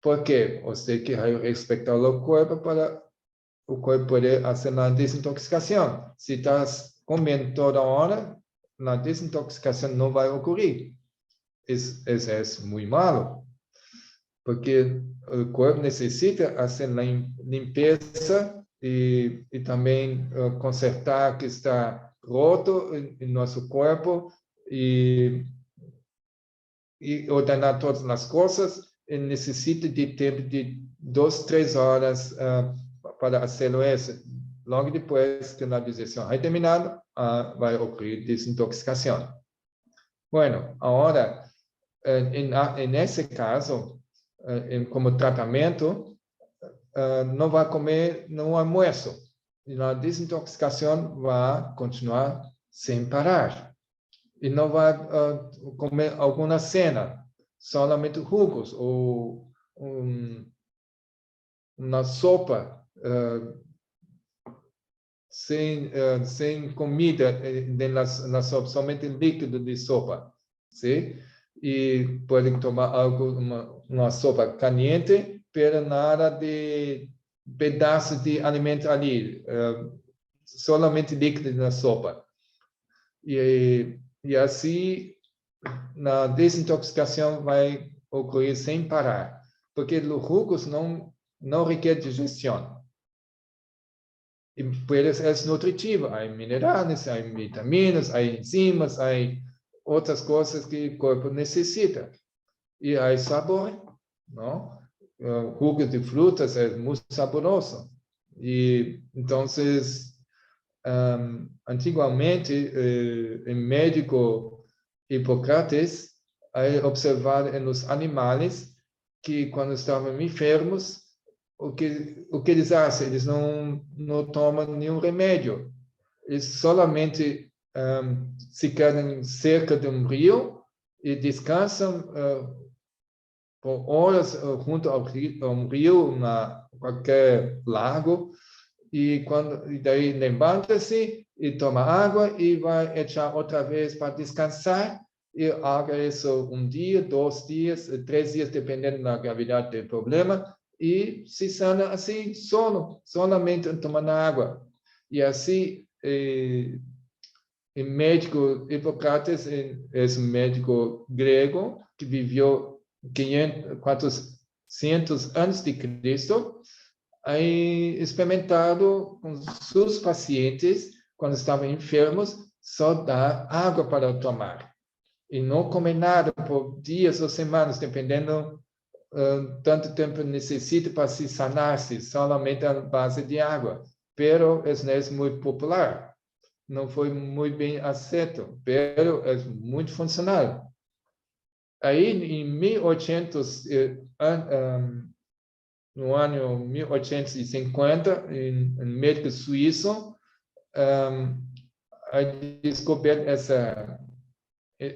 Porque você tem que respeitar o corpo para o corpo poder fazer a desintoxicação. Se está comendo toda hora, a desintoxicação não vai ocorrer. Isso é muito malo. Porque o corpo necessita fazer a limpeza e também consertar o que está roto em nosso corpo e ordenar todas as coisas. E necessita de tempo de 2, 3 horas para fazer isso. Logo depois que a digestão é terminada, vai ocorrer desintoxicação. Bueno, agora, nesse caso, como tratamento, não vai comer no almoço. E a desintoxicação vai continuar sem parar. E não vai comer alguma cena, somente jugos ou uma sopa sem comida na sopa, somente líquido de sopa. Sim? E podem tomar uma sopa caliente, pero nada de pedaços de alimento ali, somente líquido na sopa. E assim, na desintoxicação vai ocorrer sem parar. porque os jugos não requerem digestão. E puede é nutritivo, há minerais, há vitaminas, há enzimas, há outras coisas que o corpo necessita. E há sabor, não? Jugo de frutas é muito saboroso. E então, antigamente, o médico Hipócrates observava nos animais que quando estavam enfermos, o que eles fazem? Eles não tomam nenhum remédio. Eles solamente se quedam cerca de um rio e descansam por horas junto ao rio, qualquer lago, e daí levanta-se e toma água e vai echar outra vez para descansar, e haga isso um dia, 2 dias, 3 dias, dependendo da gravidade do problema, e se sana assim, solamente tomando água. E assim, o médico Hipócrates é um médico grego que viveu 400 antes de Cristo, aí experimentado com seus pacientes, quando estavam enfermos, só dar água para tomar. E não comer nada por dias ou semanas, dependendo tanto tempo necessita para se sanar-se, solamente à base de água. Pero isso não é muito popular. Não foi muito bem aceito, pero é muito funcional. Aí, em 1800, no ano 1850, um médico suíço a descoberto esse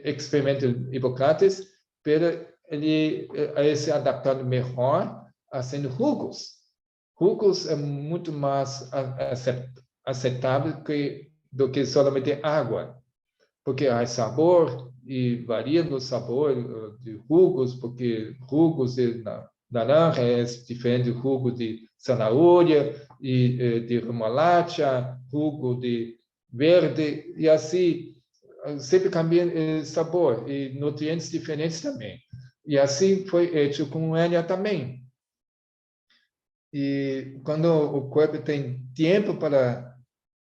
experimento de Hipócrates, pero ele se adaptado melhor a sendo jugos. Jugos é muito mais aceitável do que somente água, porque há sabor e varia no sabor de jugos, porque jugos de laranja é diferente do jugo de zanahoria e de remolacha, jugo de verde, e assim sempre cambia sabor e nutrientes diferentes também. E assim foi feito com ela também. E quando o corpo tem tempo para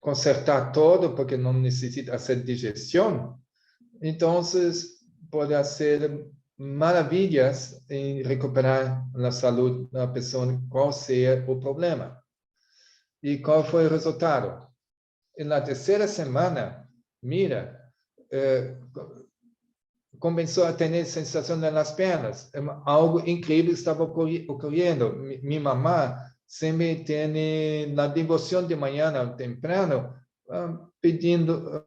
consertar todo, porque não necessita fazer digestão, então pode fazer maravilhas em recuperar a saúde da pessoa, qual seja o problema. E qual foi o resultado? Na terceira semana, mira, começou a ter sensação nas pernas. Algo incrível estava ocorrendo. Minha mamã sempre tem na devoção de manhã, temprano, pedindo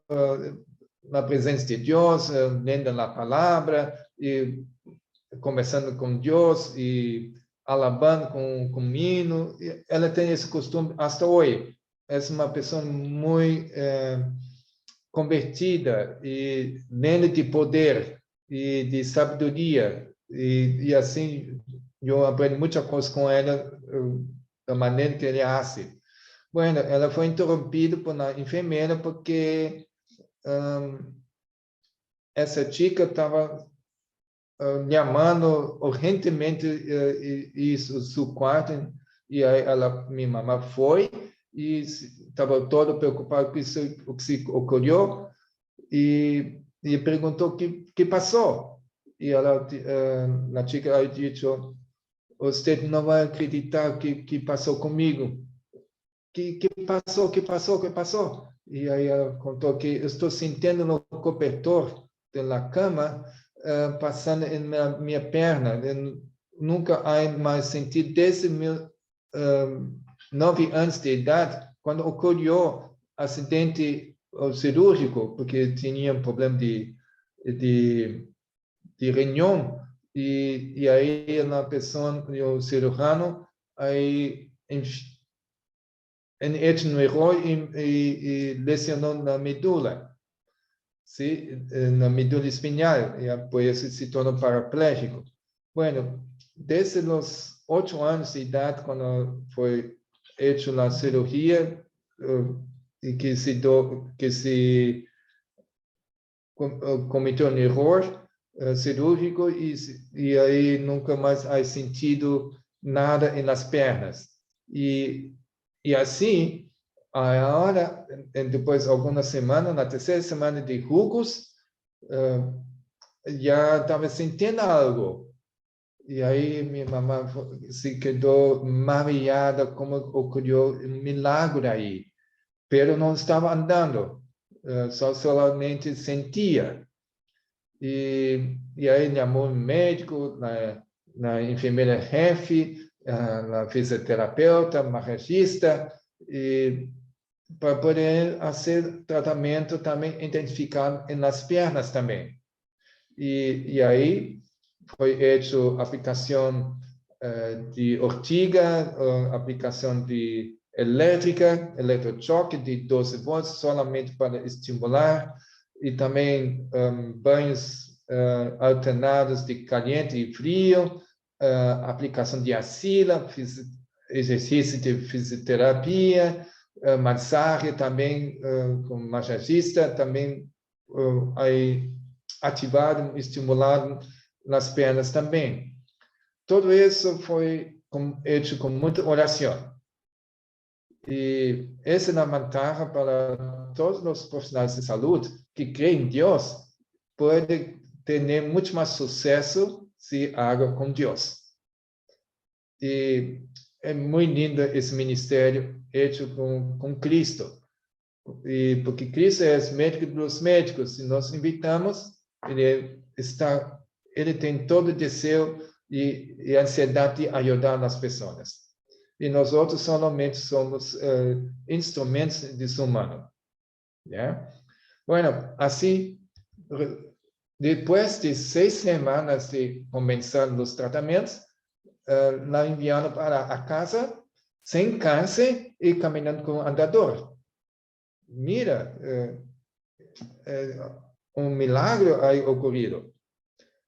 na presença de Deus, lendo a palavra e conversando com Deus e alabando com hino. Ela tem esse costume até hoje. É uma pessoa muito convertida e lendo de poder e de sabedoria. E assim, eu aprendi muita coisa com ela, da maneira que ela age. Bueno, ela foi interrompida por uma enfermeira porque essa chica estava chamando urgentemente isso, seu quarto, e aí minha mamãe foi e estava todo preocupado com isso, o que se ocorreu, e perguntou o que passou. E ela, a chica disse: você não vai acreditar o que passou comigo. Que passou? E aí ela contou que eu estou sentindo no cobertor da cama, passando em minha perna. Eu nunca mais senti desde 9 anos de idade, quando ocorreu acidente cirúrgico, porque tinha um problema de riñão, e aí a pessoa, o cirurgião, aí no erro e lesionou na medula, sim, na medula espinhal, e por isso se tornou paraplégico. Bueno, desde os 8 anos de idade, quando foi feita a cirurgia, e que se cometeu um erro, cirúrgico e aí nunca mais há sentido nada nas pernas. E assim, agora, depois de algumas semanas, na terceira semana de jugos, já estava sentindo algo. E aí minha mamãe se quedou maravilhada como ocorreu um milagre aí. Pero não estava andando, só solamente sentia. E aí chamou um médico, na enfermeira chefe, na fisioterapeuta, massagista, e para poder fazer tratamento também identificado nas pernas também. E aí foi feita aplicação de ortiga, aplicação de elétrica, eletrochoque de 12 volts, solamente para estimular, e também banhos alternados de caliente e frio, aplicação de arcila, exercício de fisioterapia, massagem também com massagista, também aí ativado, estimulado nas pernas também. Tudo isso foi feito com muita oração. E essa é a vantagem para todos os profissionais de saúde que creem em Deus, pode ter muito mais sucesso se haga com Deus. E é muito lindo esse ministério feito com Cristo. E porque Cristo é o médico dos médicos, e nós invitamos, ele tem todo o desejo e ansiedade de ajudar as pessoas. E nós outros somente somos instrumentos de humano. Yeah? Bueno, assim, depois de 6 semanas de começar os tratamentos, la enviaram para a casa sem câncer e caminhando com andador. Mira, milagre aí ocorrido.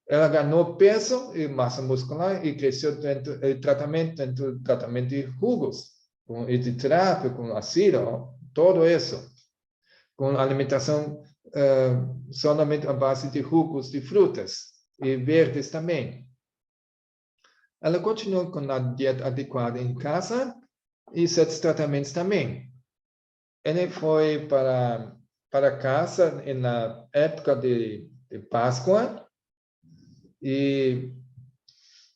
Ela ganhou peso e massa muscular e cresceu dentro do tratamento de jugos, com hidroterapia, com ácido, tudo isso. Com alimentação somente à base de jugos de frutas e verdes também. Ela continuou com a dieta adequada em casa e certos tratamentos também. Ele foi para casa na época de Páscoa e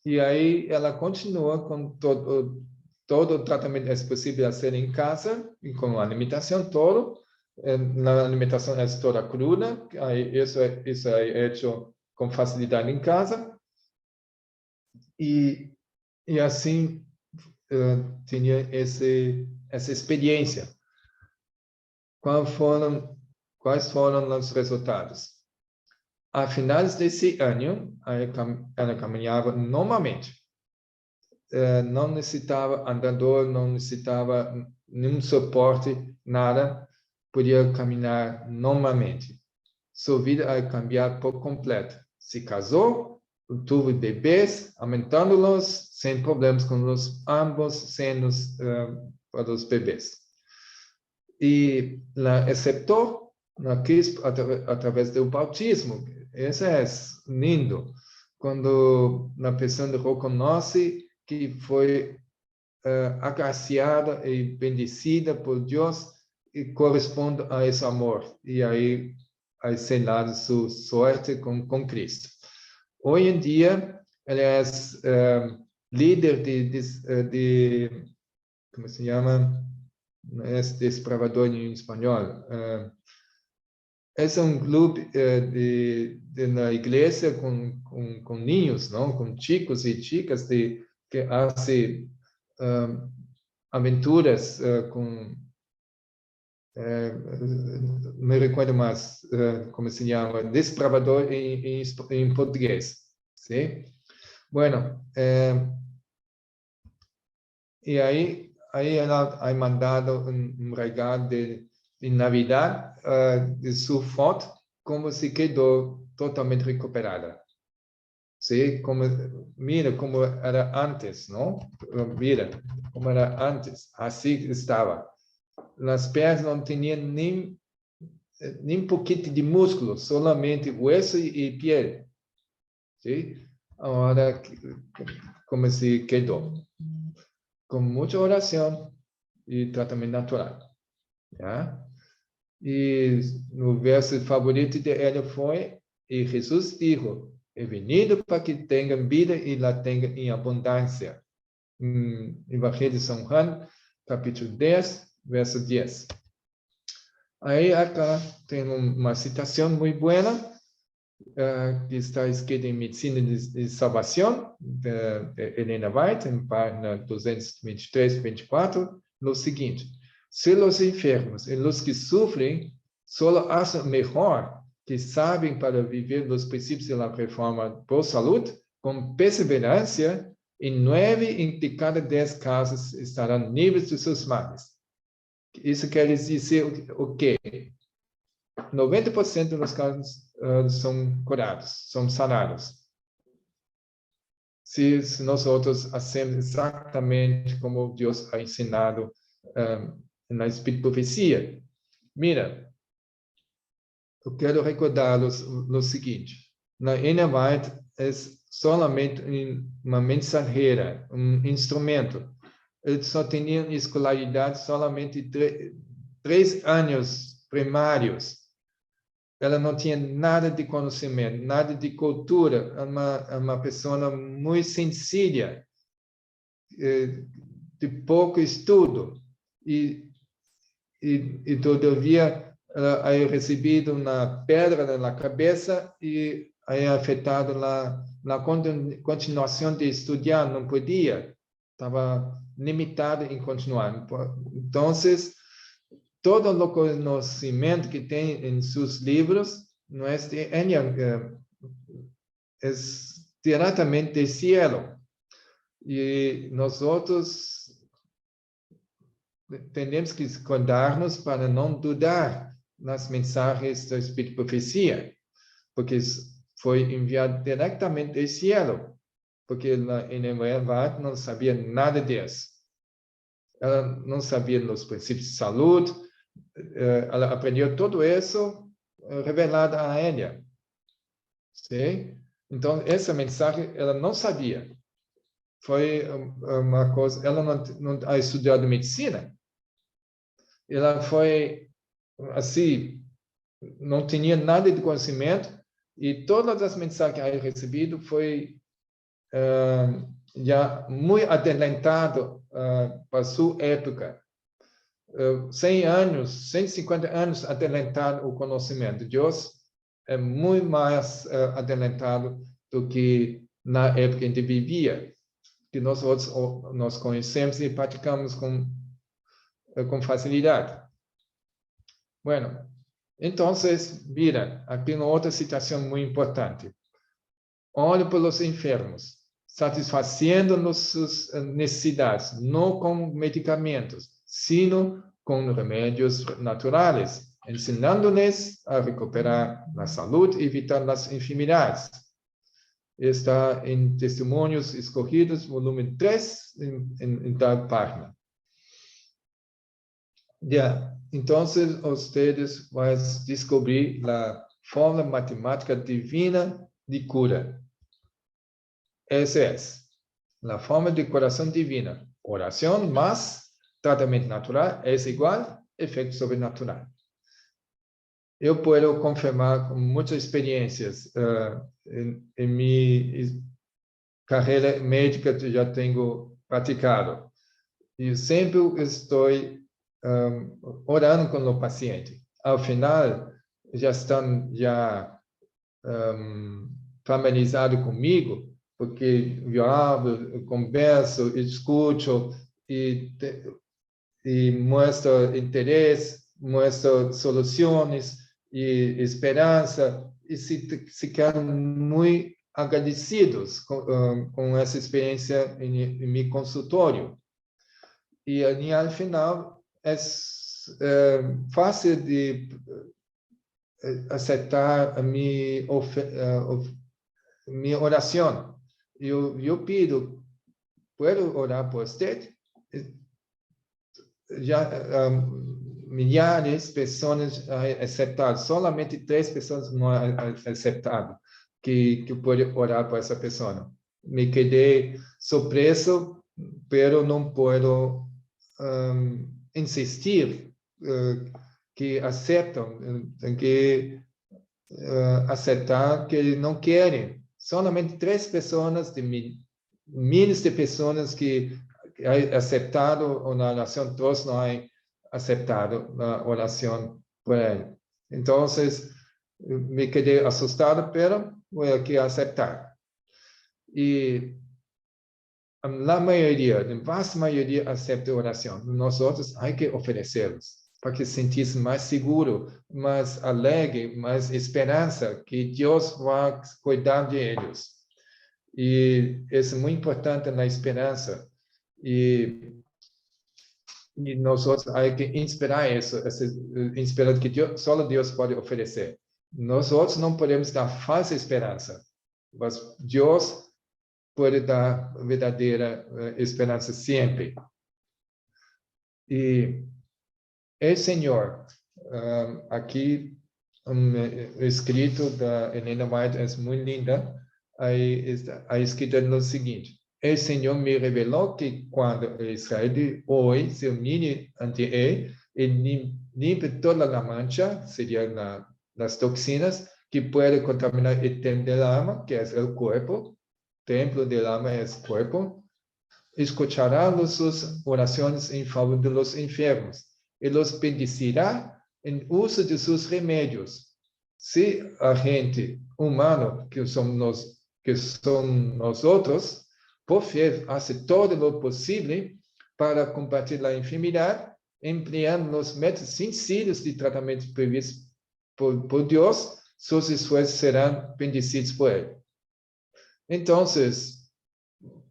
aí ela continua com todo o tratamento é possível a ser em casa e com a alimentação toda. Na alimentação é toda cruda, aí isso é feito com facilidade em casa. E assim tinha essa experiência. Quais foram os resultados? A finais desse ano, ela caminhava normalmente. Não necessitava andador, não necessitava nenhum suporte, nada. Podia caminhar normalmente. Sua vida ia cambiar por completo. Se casou, teve bebês, aumentando-los, sem problemas com ambos senos para os bebês. E ela aceitou Cristo através do bautismo. Isso é lindo. Quando a pessoa reconhece que foi agraciada e bendecida por Deus e corresponde a esse amor. E aí selado sua sorte com Cristo. Hoje em dia, ele é líder de como se chama? É desbravador em espanhol. É clube na igreja com ninhos, não? Com chicos e chicas que fazem aventuras com me recuerdo mais como se chama, desbravador em português, sim? Bueno, e aí ela ha mandado regalo de Navidad de sua foto, como se quedou totalmente recuperada. Sim? Mira como era antes, não? Mira como era antes, assim estava. Nas pernas não tinha nem pouquinho de músculo, solamente hueso e pele. ¿sí? Ahora, como se quedó. Con mucha oración y tratamiento natural. ¿Ya? Y el verso favorito de él fue, y Jesús dijo, he venido para que tengan vida y la tengan en abundancia. Evangelio de San Juan, capítulo 10, verso 10. Aí acá tem uma citação muito buena, que está escrita em Medicina de Salvação, de Helena White, em página 223, 24, no seguinte: se os enfermos e os que sofrem solo acham melhor que sabem para viver os princípios da reforma por saúde, com perseverança, em 9 de cada 10 casos estarão livres de seus males. Isso quer dizer o quê? 90% dos casos são curados, são sanados. Se nós outros fazemos exatamente como Deus ha ensinado na Espírito Profecia. Mira, eu quero recordá-los no seguinte: na Ena White é solamente uma mensageira, um instrumento. Eles só tinham escolaridade solamente 3 anos primários. Ela não tinha nada de conhecimento, nada de cultura. É uma pessoa muito sencilla, de pouco estudo. E todavia, ela havia recebido uma pedra na cabeça e havia afetado na continuação de estudar, não podia. Estava limitado em continuar. Então, todo o conhecimento que tem em seus livros não é diretamente do cielo. E nós outros temos que cuidar-nos para não dudar nas mensagens do Espírito Profecia, porque foi enviado diretamente do cielo, porque a Ena White não sabia nada disso. Ela não sabia os princípios de saúde. Ela aprendeu tudo isso revelado a ela. Sim? Então, essa mensagem ela não sabia. Foi uma coisa... Ela não ha estudado medicina. Ela foi, assim, não tinha nada de conhecimento, e todas as mensagens que ela recebido foi já muito adelantado para sua época. 100 anos, 150 anos adelantado o conhecimento. Deus é muito mais adelantado do que na época em que vivia, que nós conhecemos e praticamos com facilidade. Bueno, então, mira, aqui uma outra citação muito importante. Olhe pelos enfermos, satisfazendo nossas necessidades, não com medicamentos, sino com remédios naturais, ensinando-lhes a recuperar a saúde e evitar as enfermidades. Está em Testemunhos Escolhidos, volume 3, em tal página. Ya, então, vocês vão descobrir a fórmula matemática divina de cura. Essa é a fórmula de curação divina. Oração mais tratamento natural é igual efeito sobrenatural. Eu posso confirmar com muitas experiências em minha carreira médica que já tenho praticado. E sempre estou orando com o paciente. Ao final, já estão familiarizados comigo, porque eu hablo, converso, escuto e mostro interesse, mostro soluções e esperança, e se querem muito agradecidos com essa experiência em meu consultório. E ao final é fácil de aceitar a minha oração. Eu pido, posso orar por você? Já milhares de pessoas aceitaram, somente 3 pessoas não aceitaram. que pode orar por essa pessoa. Me quedei surpreso, pero não posso insistir que aceitam, que aceitar que não querem. Somente 3 pessoas de milhares de pessoas que aceitaram uma oração, todos não há aceitado a oração por ele. Então, me quedei assustado, pero vou aqui aceitar. E a maioria, a vasta maioria, aceita a oração. Nós outros, há que oferecê-los, para que se sentissem mais seguro, mais alegre, mais esperança, que Deus vai cuidar de eles. E isso é muito importante na esperança. E nós outros, há que inspirar isso, inspirar que Deus, só Deus pode oferecer. Nós outros não podemos dar falsa esperança, mas Deus pode dar verdadeira esperança sempre. E o Senhor, aqui escrito da Helena White é muito linda, aí está escrito no seguinte: o Senhor me revelou que quando Israel hoje se une ante ele limpa toda a mancha, seria las toxinas, que pode contaminar o templo del alma, que é o corpo. Templo del alma es cuerpo, escuchará sus oraciones en favor de los enfermos y los bendecirá en uso de sus remedios. Si a gente humana, que son nosotros, por fe, hace todo lo posible para combatir la enfermedad, empleando los métodos sencillos de tratamento previstos por Dios, sus esfuerzos serán bendecidos por Él. Então,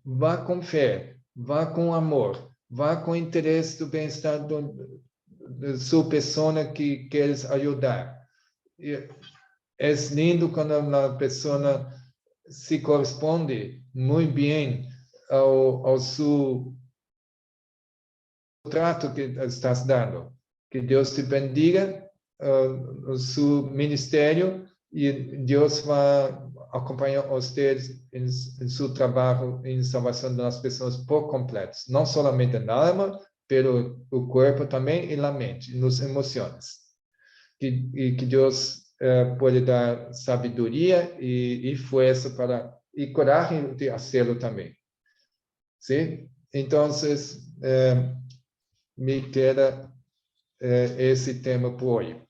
vá com fé, vá com amor, vá com interesse do bem-estar da sua pessoa que queres ajudar. É lindo quando a pessoa se corresponde muito bem ao seu trato que estás dando. Que Deus te bendiga o seu ministério e Deus vai acompanhar vocês em seu trabalho em salvação das pessoas por completo, não somente na alma, pero o corpo também e na mente, nas emoções. Que Deus pode dar sabedoria e força para e coragem de fazê-lo também. Sim? Então, me queda esse tema por hoje.